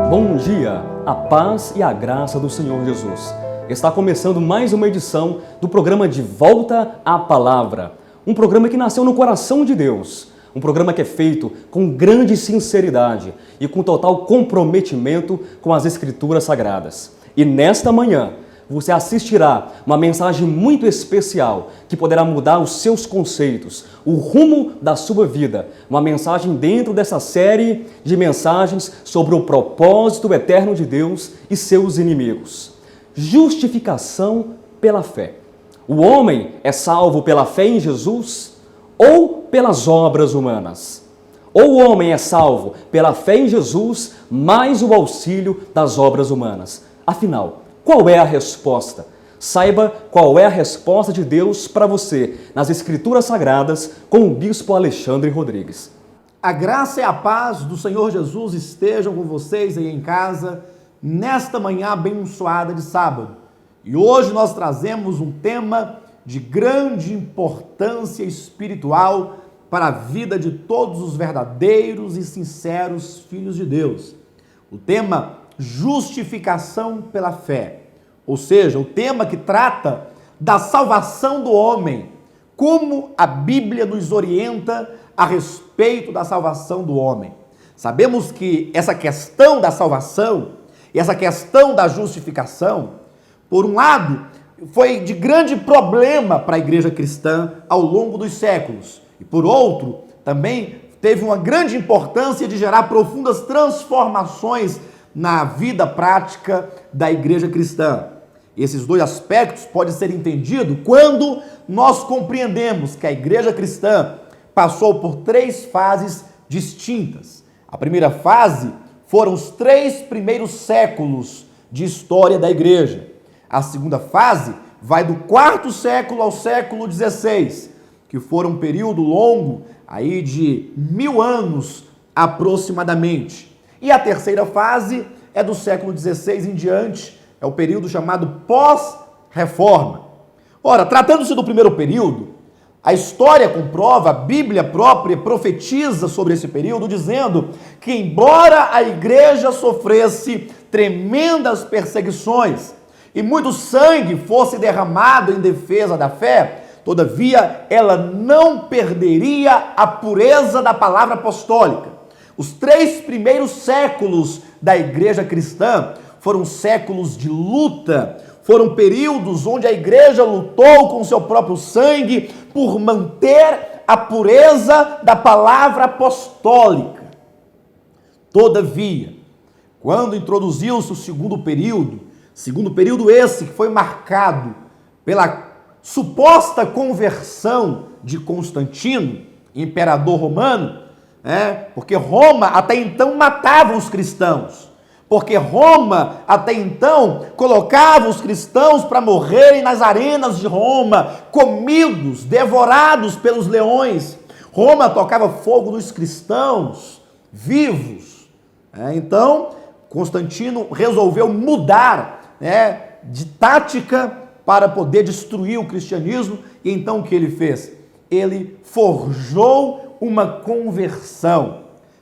Bom dia, a paz e a graça do Senhor Jesus. Está começando mais uma edição do programa De Volta à Palavra. Um programa que nasceu no coração de Deus. Um programa que é feito com grande sinceridade e com total comprometimento com as Escrituras Sagradas. E nesta manhã, você assistirá uma mensagem muito especial que poderá mudar os seus conceitos, o rumo da sua vida. Uma mensagem dentro dessa série de mensagens sobre o propósito eterno de Deus e seus inimigos. Justificação pela fé. O homem é salvo pela fé em Jesus ou pelas obras humanas? Ou o homem é salvo pela fé em Jesus mais o auxílio das obras humanas? Afinal, qual é a resposta? Saiba qual é a resposta de Deus para você nas Escrituras Sagradas com o Bispo Alexandre Rodrigues. A graça e a paz do Senhor Jesus estejam com vocês aí em casa nesta manhã abençoada de sábado. E hoje nós trazemos um tema de grande importância espiritual para a vida de todos os verdadeiros e sinceros filhos de Deus. O tema justificação pela fé, ou seja, o tema que trata da salvação do homem, como a Bíblia nos orienta a respeito da salvação do homem. Sabemos que essa questão da salvação e essa questão da justificação, por um lado, foi de grande problema para a igreja cristã ao longo dos séculos, e por outro, também teve uma grande importância de gerar profundas transformações na vida prática da igreja cristã. Esses dois aspectos podem ser entendidos quando nós compreendemos que a igreja cristã passou por três fases distintas. A primeira fase foram os 3 primeiros séculos de história da igreja. A segunda fase vai do 4º século ao século XVI, que foram um período longo aí de 1000 anos aproximadamente. E a terceira fase é do século XVI em diante, é o período chamado pós-reforma. Ora, tratando-se do primeiro período, a história comprova, a Bíblia própria profetiza sobre esse período, dizendo que embora a igreja sofresse tremendas perseguições e muito sangue fosse derramado em defesa da fé, todavia ela não perderia a pureza da palavra apostólica. Os 3 primeiros séculos da igreja cristã foram séculos de luta, foram períodos onde a igreja lutou com seu próprio sangue por manter a pureza da palavra apostólica. Todavia, quando introduziu-se o segundo período esse que foi marcado pela suposta conversão de Constantino, imperador romano, porque Roma até então matava os cristãos, porque Roma até então colocava os cristãos para morrerem nas arenas de Roma, comidos, devorados pelos leões. Roma tocava fogo nos cristãos vivos. Então, Constantino resolveu mudar de tática para poder destruir o cristianismo. E então o que ele fez? Ele forjou uma conversão,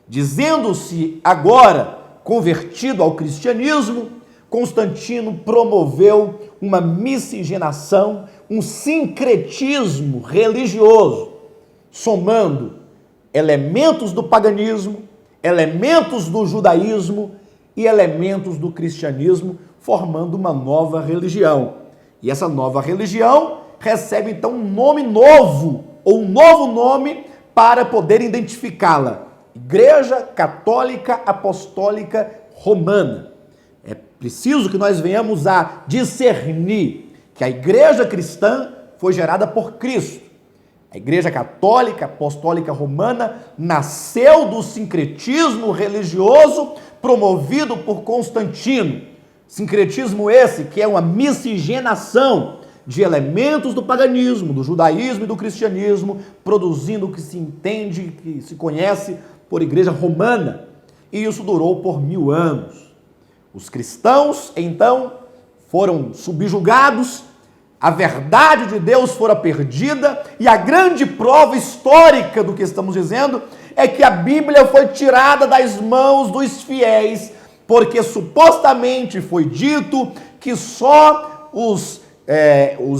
dizendo-se agora convertido ao cristianismo. Constantino promoveu uma miscigenação, um sincretismo religioso, somando elementos do paganismo, elementos do judaísmo e elementos do cristianismo, formando uma nova religião. E essa nova religião recebe então um nome novo, ou um novo nome, para poder identificá-la: Igreja Católica Apostólica Romana. É preciso que nós venhamos a discernir que a igreja cristã foi gerada por Cristo. A Igreja Católica Apostólica Romana nasceu do sincretismo religioso promovido por Constantino. Sincretismo esse que é uma miscigenação de elementos do paganismo, do judaísmo e do cristianismo, produzindo o que se entende, que se conhece por igreja romana. E isso durou por 1000 anos. Os cristãos, então, foram subjugados, a verdade de Deus fora perdida, e a grande prova histórica do que estamos dizendo é que a Bíblia foi tirada das mãos dos fiéis, porque supostamente foi dito que só os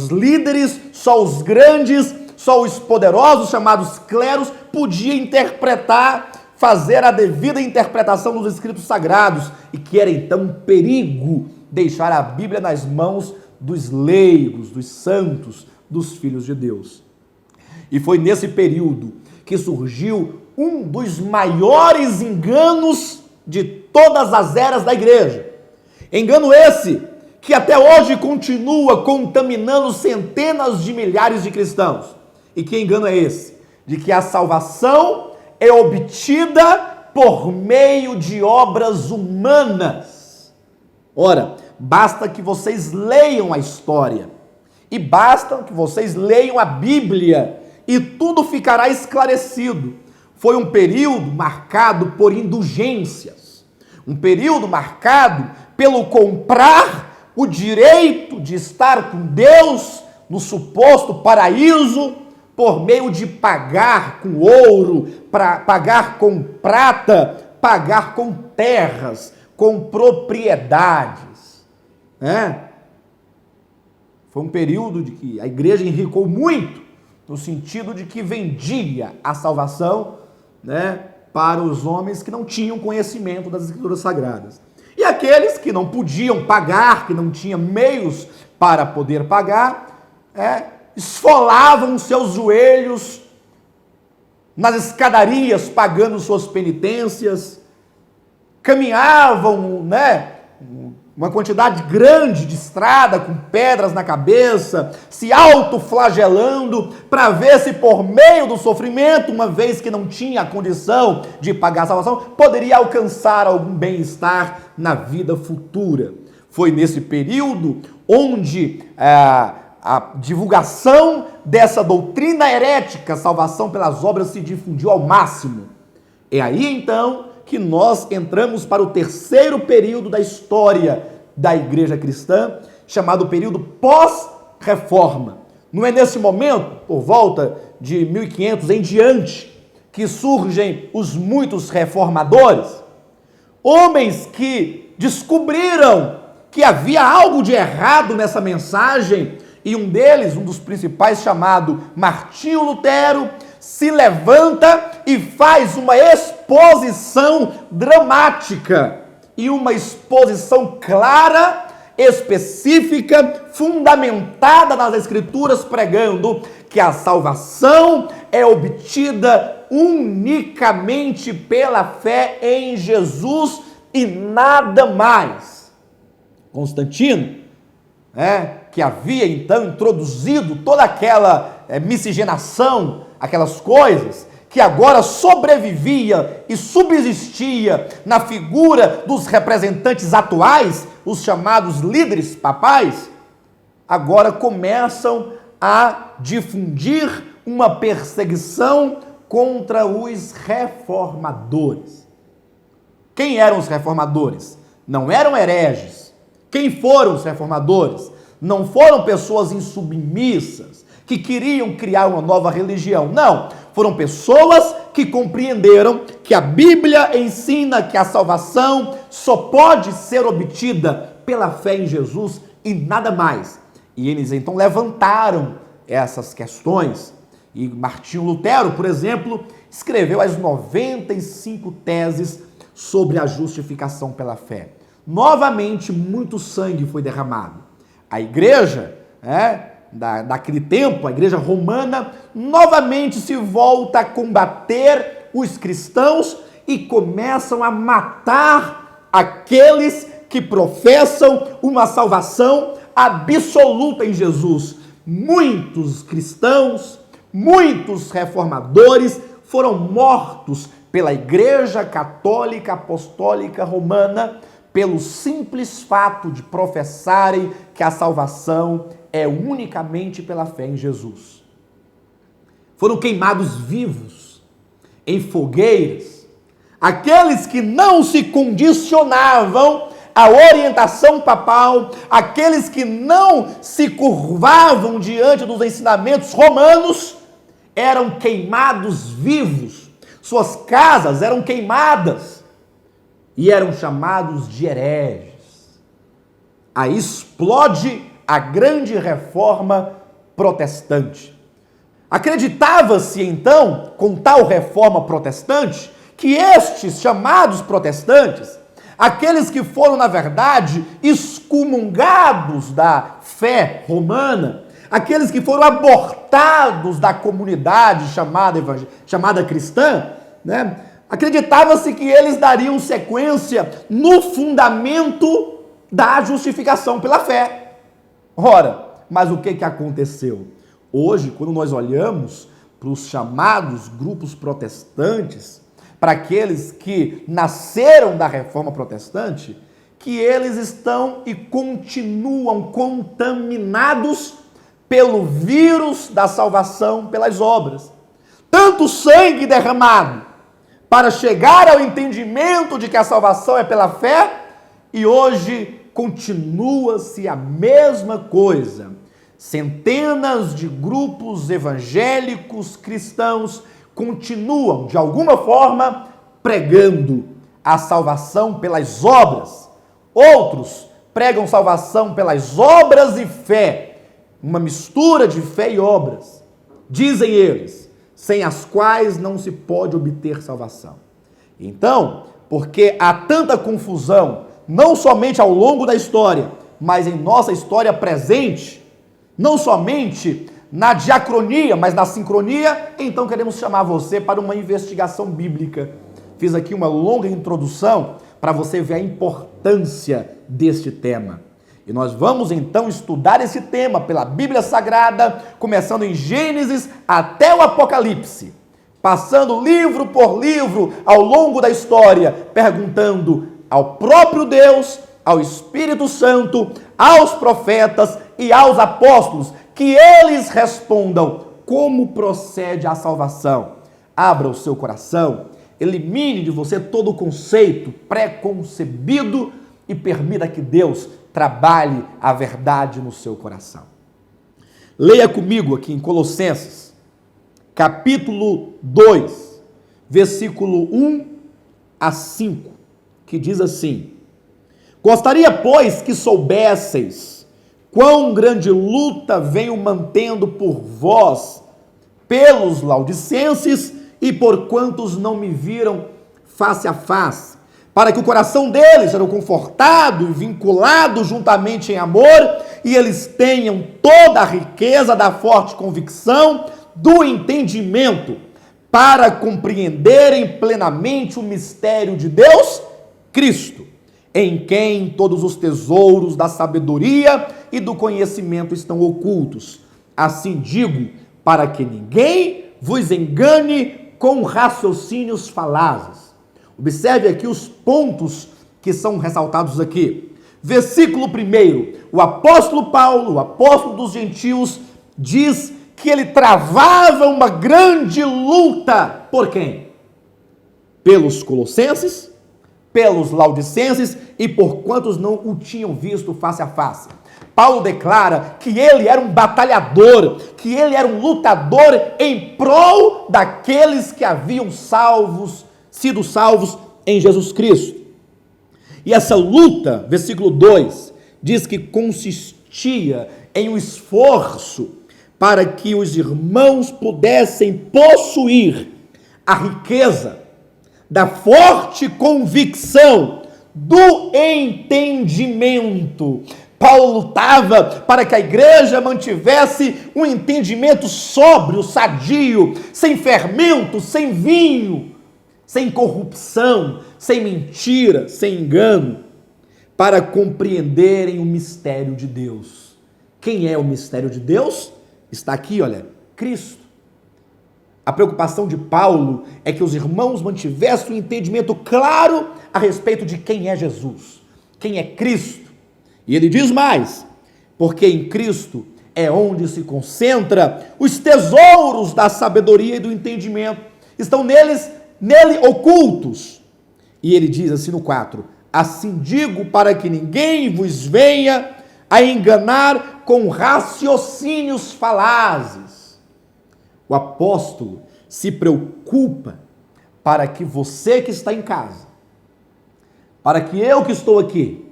líderes, só os grandes, só os poderosos, chamados cleros, podiam interpretar, fazer a devida interpretação dos escritos sagrados, e que era então um perigo deixar a Bíblia nas mãos dos leigos, dos santos, dos filhos de Deus. E foi nesse período que surgiu um dos maiores enganos de todas as eras da igreja. Engano esse que até hoje continua contaminando centenas de milhares de cristãos. E que engano é esse? De que a salvação é obtida por meio de obras humanas. Ora, basta que vocês leiam a história, e basta que vocês leiam a Bíblia, e tudo ficará esclarecido. Foi um período marcado por indulgências, um período marcado pelo comprar o direito de estar com Deus no suposto paraíso, por meio de pagar com ouro, pagar com prata, pagar com terras, com propriedades. Foi um período de que a igreja enricou muito, no sentido de que vendia a salvação, para os homens que não tinham conhecimento das Escrituras Sagradas. E aqueles que não podiam pagar, que não tinham meios para poder pagar, esfolavam seus joelhos nas escadarias, pagando suas penitências, caminhavam, uma quantidade grande de estrada, com pedras na cabeça, se autoflagelando, para ver se por meio do sofrimento, uma vez que não tinha a condição de pagar a salvação, poderia alcançar algum bem-estar na vida futura. Foi nesse período onde a divulgação dessa doutrina herética, salvação pelas obras, se difundiu ao máximo. É aí então que nós entramos para o terceiro período da história da igreja cristã, chamado período pós-reforma. Não é nesse momento, por volta de 1500 em diante, que surgem os muitos reformadores, homens que descobriram que havia algo de errado nessa mensagem, e um deles, um dos principais, chamado Martinho Lutero, se levanta e faz uma exposição dramática, e uma exposição clara, específica, fundamentada nas Escrituras, pregando que a salvação é obtida unicamente pela fé em Jesus e nada mais. Constantino, que havia então introduzido toda aquela miscigenação, aquelas coisas, que agora sobrevivia e subsistia na figura dos representantes atuais, os chamados líderes papais, agora começam a difundir uma perseguição contra os reformadores. Quem eram os reformadores? Não eram hereges. Quem foram os reformadores? Não foram pessoas insubmissas, que queriam criar uma nova religião. Não, foram pessoas que compreenderam que a Bíblia ensina que a salvação só pode ser obtida pela fé em Jesus e nada mais. E eles então levantaram essas questões. E Martinho Lutero, por exemplo, escreveu as 95 teses sobre a justificação pela fé. Novamente, muito sangue foi derramado. A igreja, daquele tempo, a igreja romana, novamente se volta a combater os cristãos e começam a matar aqueles que professam uma salvação absoluta em Jesus. Muitos cristãos, muitos reformadores foram mortos pela Igreja Católica Apostólica Romana pelo simples fato de professarem que a salvação é unicamente pela fé em Jesus. Foram queimados vivos em fogueiras aqueles que não se condicionavam à orientação papal, aqueles que não se curvavam diante dos ensinamentos romanos, eram queimados vivos, suas casas eram queimadas e eram chamados de hereges. Aí explode a grande reforma protestante. Acreditava-se então, com tal reforma protestante, que estes chamados protestantes, aqueles que foram, na verdade, excomungados da fé romana, aqueles que foram abortados da comunidade chamada cristã, né? Acreditava-se que eles dariam sequência no fundamento da justificação pela fé. Ora, mas o que aconteceu? Hoje, quando nós olhamos para os chamados grupos protestantes, para aqueles que nasceram da reforma protestante, que eles estão e continuam contaminados pelo vírus da salvação pelas obras. Tanto sangue derramado para chegar ao entendimento de que a salvação é pela fé, e hoje continua-se a mesma coisa. Centenas de grupos evangélicos cristãos continuam, de alguma forma, pregando a salvação pelas obras. Outros pregam salvação pelas obras e fé, uma mistura de fé e obras. Dizem eles, sem as quais não se pode obter salvação. Então, porque há tanta confusão, não somente ao longo da história, mas em nossa história presente, não somente na diacronia, mas na sincronia, então queremos chamar você para uma investigação bíblica. Fiz aqui uma longa introdução para você ver a importância deste tema. E nós vamos então estudar esse tema pela Bíblia Sagrada, começando em Gênesis até o Apocalipse, passando livro por livro ao longo da história, perguntando ao próprio Deus, ao Espírito Santo, aos profetas e aos apóstolos, que eles respondam como procede a salvação. Abra o seu coração, elimine de você todo o conceito pré-concebido e permita que Deus trabalhe a verdade no seu coração. Leia comigo aqui em Colossenses, capítulo 2, versículo 1 a 5, que diz assim: Gostaria, pois, que soubesseis quão grande luta venho mantendo por vós, pelos laudicenses e por quantos não me viram face a face, para que o coração deles seja confortado e vinculado juntamente em amor, e eles tenham toda a riqueza da forte convicção do entendimento, para compreenderem plenamente o mistério de Deus, Cristo, em quem todos os tesouros da sabedoria e do conhecimento estão ocultos. Assim digo, para que ninguém vos engane com raciocínios falazes. Observe aqui os pontos que são ressaltados aqui. Versículo 1, o apóstolo Paulo, o apóstolo dos gentios, diz que ele travava uma grande luta. Por quem? Pelos colossenses, pelos laudicenses e por quantos não o tinham visto face a face. Paulo declara que ele era um batalhador, que ele era um lutador em prol daqueles que haviam sido salvos em Jesus Cristo. E essa luta, versículo 2, diz que consistia em um esforço para que os irmãos pudessem possuir a riqueza da forte convicção do entendimento. Paulo lutava para que a igreja mantivesse um entendimento sóbrio, sadio, sem fermento, sem vinho, sem corrupção, sem mentira, sem engano, para compreenderem o mistério de Deus. Quem é o mistério de Deus? Está aqui, olha, Cristo. A preocupação de Paulo é que os irmãos mantivessem um entendimento claro a respeito de quem é Jesus. quem é Cristo. E ele diz mais, porque em Cristo é onde se concentra os tesouros da sabedoria e do entendimento. Estão nele ocultos. E ele diz assim no 4, assim digo para que ninguém vos venha a enganar com raciocínios falazes. O apóstolo se preocupa para que você que está em casa, para que eu que estou aqui,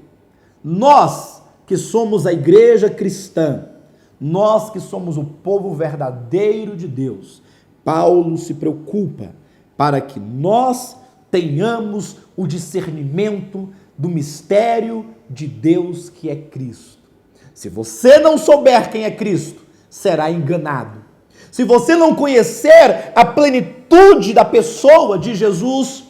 nós que somos a igreja cristã, nós que somos o povo verdadeiro de Deus, Paulo se preocupa para que nós tenhamos o discernimento do mistério de Deus que é Cristo. Se você não souber quem é Cristo, será enganado. Se você não conhecer a plenitude da pessoa de Jesus,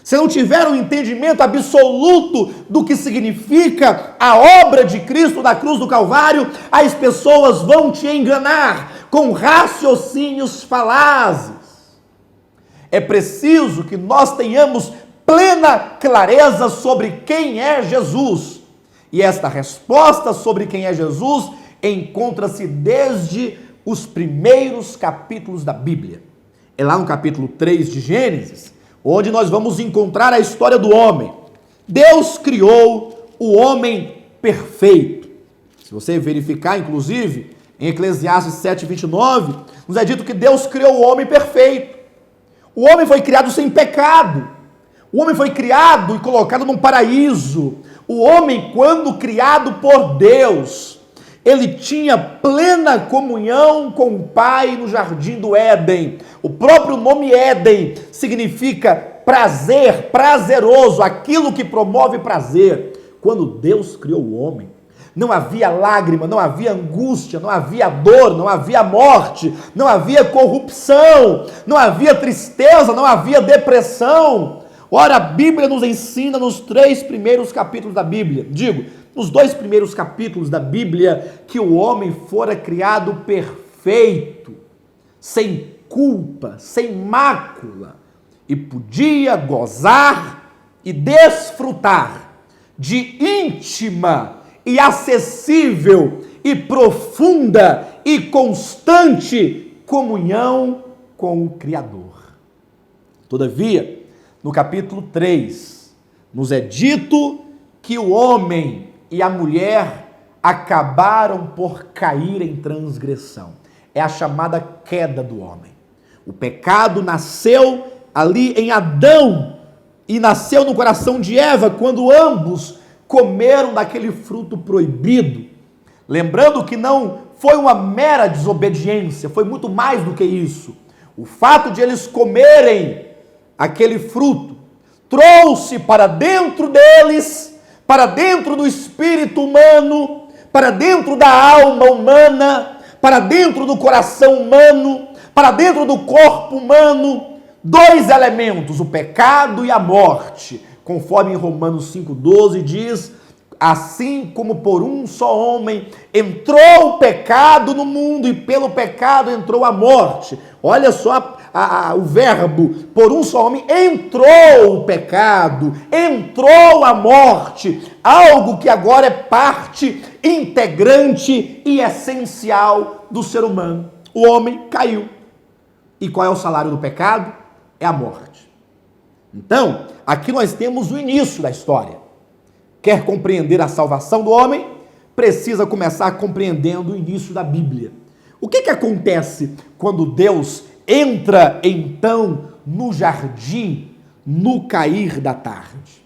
se não tiver um entendimento absoluto do que significa a obra de Cristo na cruz do Calvário, as pessoas vão te enganar com raciocínios falazes. É preciso que nós tenhamos plena clareza sobre quem é Jesus. E esta resposta sobre quem é Jesus encontra-se desde os primeiros capítulos da Bíblia. É lá no capítulo 3 de Gênesis, onde nós vamos encontrar a história do homem. Deus criou o homem perfeito. Se você verificar, inclusive, em Eclesiastes 7:29, nos é dito que Deus criou o homem perfeito. O homem foi criado sem pecado. O homem foi criado e colocado num paraíso. O homem, quando criado por Deus, ele tinha plena comunhão com o Pai no jardim do Éden. O próprio nome Éden significa prazer, prazeroso, aquilo que promove prazer. Quando Deus criou o homem, não havia lágrima, não havia angústia, não havia dor, não havia morte, não havia corrupção, não havia tristeza, não havia depressão. Ora, a Bíblia nos ensina nos 3 primeiros capítulos da Bíblia, nos 2 primeiros capítulos da Bíblia, que o homem fora criado perfeito, sem culpa, sem mácula, e podia gozar e desfrutar de íntima e acessível e profunda e constante comunhão com o Criador. Todavia, no capítulo 3, nos é dito que o homem e a mulher acabaram por cair em transgressão. É a chamada queda do homem. O pecado nasceu ali em Adão e nasceu no coração de Eva quando ambos comeram daquele fruto proibido. Lembrando que não foi uma mera desobediência, foi muito mais do que isso. O fato de eles comerem aquele fruto trouxe para dentro deles, para dentro do espírito humano, para dentro da alma humana, para dentro do coração humano, para dentro do corpo humano, 2 elementos, o pecado e a morte. Conforme em Romanos 5,12 diz, assim como por um só homem entrou o pecado no mundo e pelo pecado entrou a morte. Olha só o verbo, por um só homem entrou o pecado, entrou a morte, algo que agora é parte integrante e essencial do ser humano. O homem caiu. E qual é o salário do pecado? É a morte. Então, aqui nós temos o início da história. Quer compreender a salvação do homem? Precisa começar compreendendo o início da Bíblia. O que acontece quando Deus entra, então, no jardim, no cair da tarde?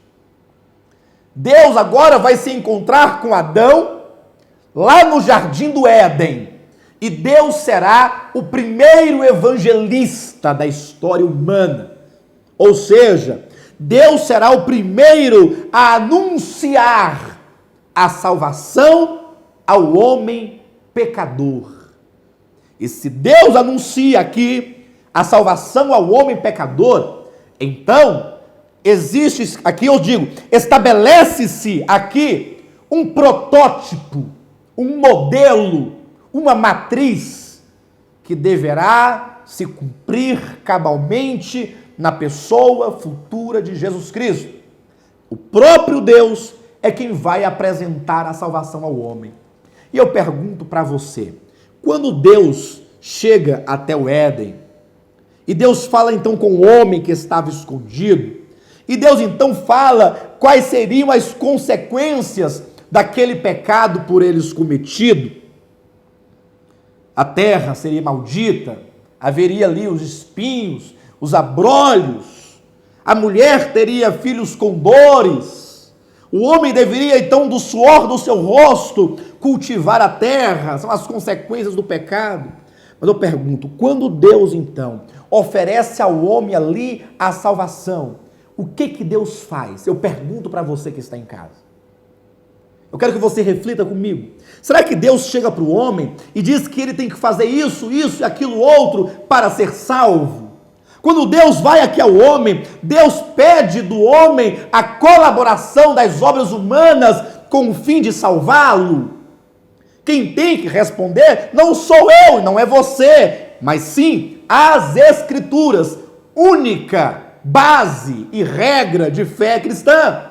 Deus agora vai se encontrar com Adão, lá no jardim do Éden. E Deus será o primeiro evangelista da história humana. Ou seja, Deus será o primeiro a anunciar a salvação ao homem pecador. E se Deus anuncia aqui a salvação ao homem pecador, então existe, aqui eu digo, estabelece-se aqui um protótipo, um modelo, uma matriz que deverá se cumprir cabalmente na pessoa futura de Jesus Cristo. O próprio Deus é quem vai apresentar a salvação ao homem. E eu pergunto para você, quando Deus chega até o Éden, e Deus fala então com o homem que estava escondido, e Deus então fala quais seriam as consequências daquele pecado por eles cometido, a terra seria maldita, haveria ali os espinhos, os abrolhos, a mulher teria filhos com dores, o homem deveria então do suor do seu rosto cultivar a terra, são as consequências do pecado. Mas eu pergunto, quando Deus então oferece ao homem ali a salvação, o que Deus faz? Eu pergunto para você que está em casa. Eu quero que você reflita comigo. Será que Deus chega para o homem e diz que ele tem que fazer isso e aquilo outro para ser salvo? Quando Deus vai aqui ao homem, Deus pede do homem a colaboração das obras humanas com o fim de salvá-lo? Quem tem que responder não sou eu, não é você, mas sim as Escrituras, única base e regra de fé cristã.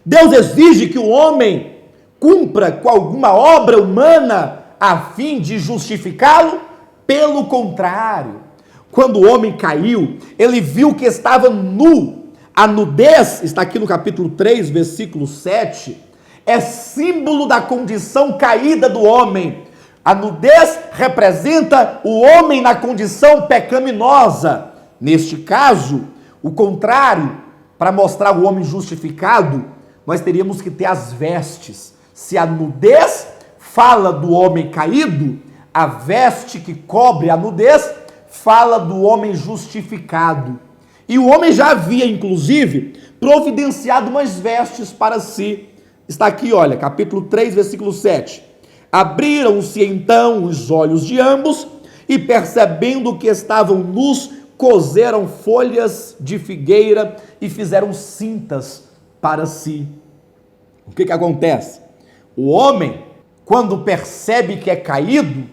Deus exige que o homem cumpra com alguma obra humana a fim de justificá-lo? Pelo contrário, quando o homem caiu, ele viu que estava nu. A nudez, está aqui no capítulo 3, versículo 7, é símbolo da condição caída do homem. A nudez representa o homem na condição pecaminosa. Neste caso, o contrário, para mostrar o homem justificado, nós teríamos que ter as vestes. Se a nudez fala do homem caído, a veste que cobre a nudez fala do homem justificado. E o homem já havia, inclusive, providenciado umas vestes para si. Está aqui, olha, capítulo 3, versículo 7. Abriram-se então os olhos de ambos e, percebendo que estavam nus, coseram folhas de figueira e fizeram cintas para si. O que acontece? O homem, quando percebe que é caído,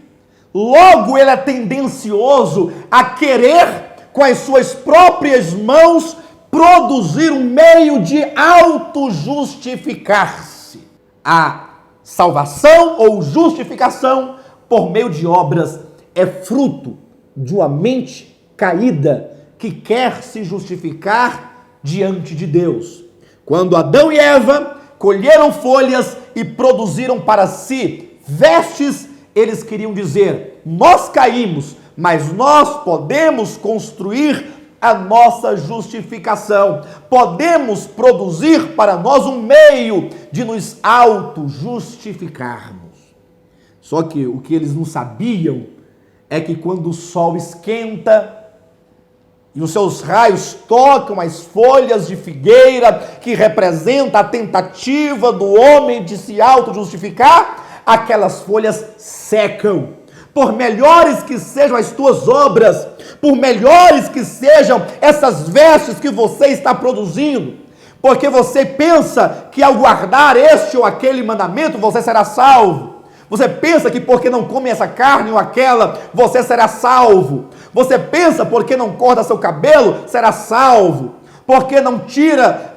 logo ele é tendencioso a querer, com as suas próprias mãos, produzir um meio de auto-justificar-se. A salvação ou justificação por meio de obras é fruto de uma mente caída que quer se justificar diante de Deus. Quando Adão e Eva colheram folhas e produziram para si vestes, eles queriam dizer: nós caímos, mas nós podemos construir a nossa justificação. Podemos produzir para nós um meio de nos auto-justificarmos. Só que o que eles não sabiam é que quando o sol esquenta e os seus raios tocam as folhas de figueira, que representa a tentativa do homem de se auto-justificar, aquelas folhas secam. Por melhores que sejam as tuas obras, por melhores que sejam essas vestes que você está produzindo, porque você pensa que ao guardar este ou aquele mandamento você será salvo. Você pensa que porque não come essa carne ou aquela, você será salvo. Você pensa porque não corta seu cabelo, será salvo. Porque não tira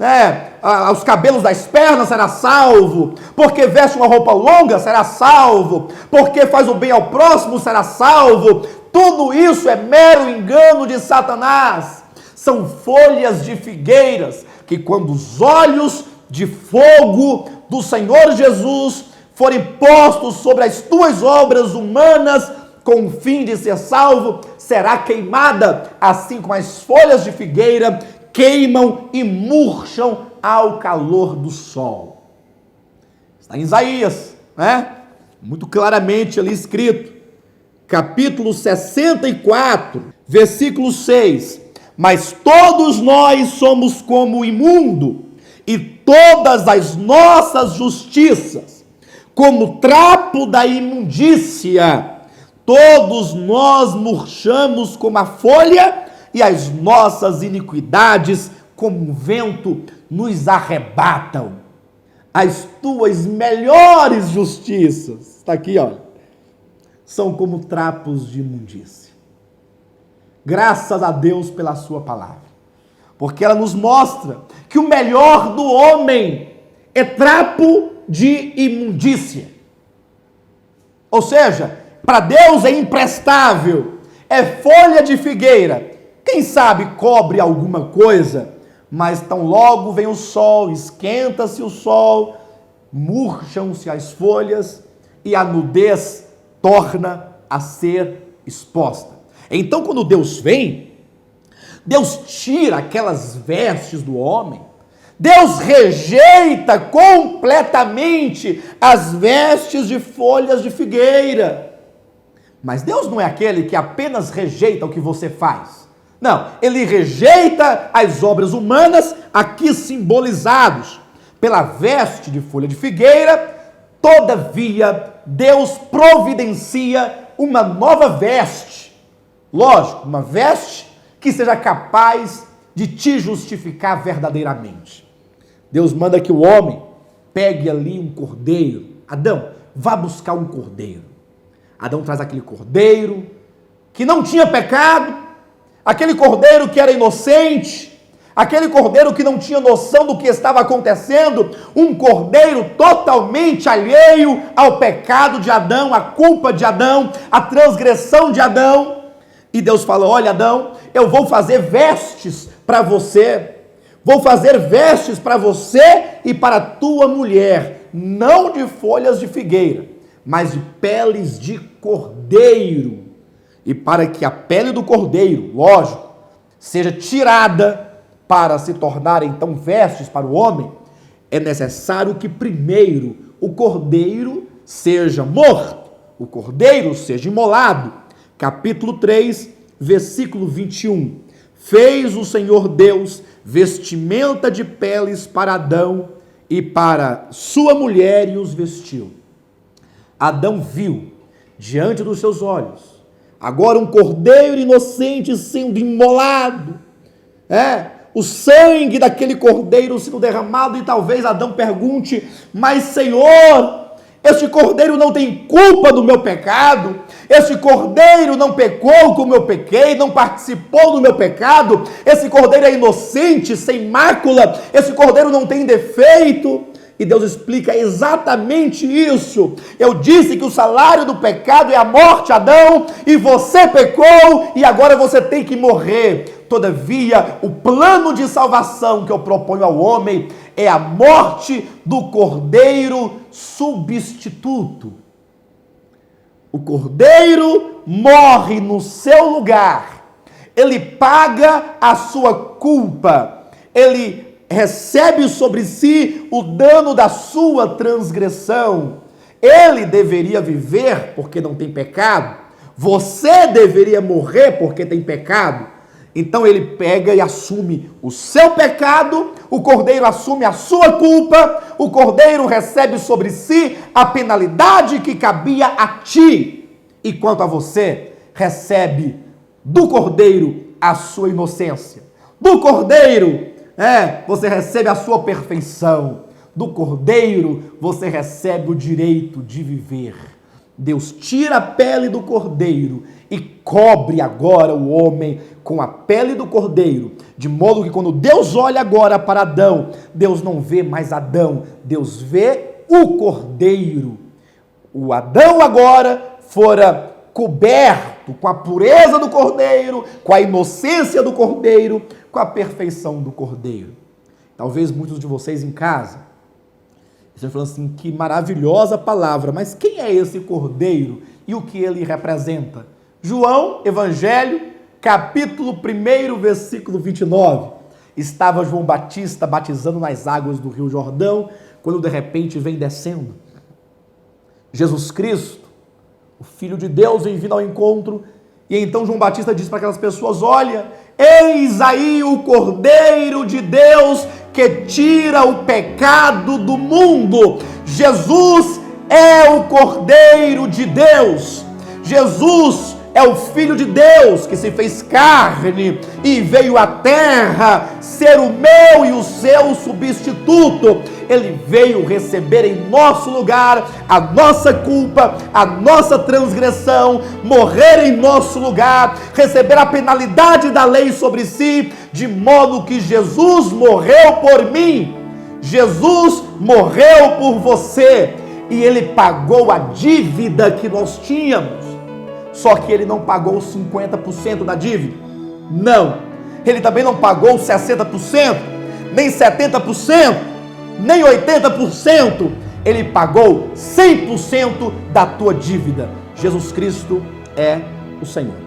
os cabelos das pernas, será salvo. Porque veste uma roupa longa, será salvo. Porque faz o bem ao próximo, será salvo. Tudo isso é mero engano de Satanás. São folhas de figueiras que, quando os olhos de fogo do Senhor Jesus forem postos sobre as tuas obras humanas, com o fim de ser salvo, será queimada, assim como as folhas de figueira queimam e murcham ao calor do sol. Está em Isaías, muito claramente ali escrito, capítulo 64, versículo 6. Mas todos nós somos como o imundo, e todas as nossas justiças como trapo da imundícia. Todos nós murchamos como a folha, e as nossas iniquidades, como um vento, nos arrebatam. As tuas melhores justiças, está aqui, olha, são como trapos de imundícia. Graças a Deus pela sua palavra, porque ela nos mostra que o melhor do homem é trapo de imundícia. Ou seja, para Deus é imprestável, é folha de figueira. Quem sabe cobre alguma coisa, mas tão logo vem o sol, esquenta-se o sol, murcham-se as folhas e a nudez torna a ser exposta. Então, quando Deus vem, Deus tira aquelas vestes do homem, Deus rejeita completamente as vestes de folhas de figueira. Mas Deus não é aquele que apenas rejeita o que você faz. Não, ele rejeita as obras humanas aqui simbolizados pela veste de folha de figueira. Todavia, Deus providencia uma nova veste. Lógico, uma veste que seja capaz de te justificar verdadeiramente. Deus manda que o homem pegue ali um cordeiro. Adão, vá buscar um cordeiro. Adão traz aquele cordeiro que não tinha pecado, aquele cordeiro que era inocente, aquele cordeiro que não tinha noção do que estava acontecendo, um cordeiro totalmente alheio ao pecado de Adão, à culpa de Adão, à transgressão de Adão. E Deus fala: olha, Adão, eu vou fazer vestes para você, vou fazer vestes para você e para a tua mulher, não de folhas de figueira, mas de peles de cordeiro. E para que a pele do cordeiro, lógico, seja tirada para se tornar então vestes para o homem, é necessário que primeiro o cordeiro seja morto, o cordeiro seja imolado. Capítulo 3, versículo 21. Fez o Senhor Deus vestimenta de peles para Adão e para sua mulher e os vestiu. Adão viu diante dos seus olhos agora um cordeiro inocente sendo imolado. O sangue daquele cordeiro sendo derramado, e talvez Adão pergunte: mas Senhor, este cordeiro não tem culpa do meu pecado, este cordeiro não pecou como eu pequei, não participou do meu pecado, esse cordeiro é inocente, sem mácula, esse cordeiro não tem defeito. E Deus explica exatamente isso. Eu disse que o salário do pecado é a morte, Adão, e você pecou, e agora você tem que morrer. Todavia, o plano de salvação que eu proponho ao homem é a morte do cordeiro substituto. O cordeiro morre no seu lugar, ele paga a sua culpa, ele recebe sobre si o dano da sua transgressão. Ele deveria viver porque não tem pecado, você deveria morrer porque tem pecado. Então ele pega e assume o seu pecado, o cordeiro assume a sua culpa, o cordeiro recebe sobre si a penalidade que cabia a ti. E quanto a você, recebe do cordeiro a sua inocência. Do cordeiro, você recebe a sua perfeição. Do cordeiro, você recebe o direito de viver. Deus tira a pele do cordeiro e cobre agora o homem com a pele do cordeiro, de modo que quando Deus olha agora para Adão, Deus não vê mais Adão, Deus vê o cordeiro. O Adão agora fora coberto com a pureza do cordeiro, com a inocência do cordeiro, com a perfeição do cordeiro. Talvez muitos de vocês em casa estão falando assim: que maravilhosa palavra, mas quem é esse cordeiro e o que ele representa? João, Evangelho, capítulo 1, versículo 29. Estava João Batista batizando nas águas do Rio Jordão, quando de repente vem descendo Jesus Cristo, o Filho de Deus, vem vindo ao encontro, e então João Batista diz para aquelas pessoas: olha, eis aí o Cordeiro de Deus que tira o pecado do mundo. Jesus é o Cordeiro de Deus. Jesus é o Filho de Deus que se fez carne e veio à terra ser o meu e o seu substituto. Ele veio receber em nosso lugar a nossa culpa, a nossa transgressão, morrer em nosso lugar, receber a penalidade da lei sobre si, de modo que Jesus morreu por mim. Jesus morreu por você e Ele pagou a dívida que nós tínhamos. Só que Ele não pagou 50% da dívida. Não. Ele também não pagou 60%, nem 70%, nem 80%. Ele pagou 100% da tua dívida. Jesus Cristo é o Senhor.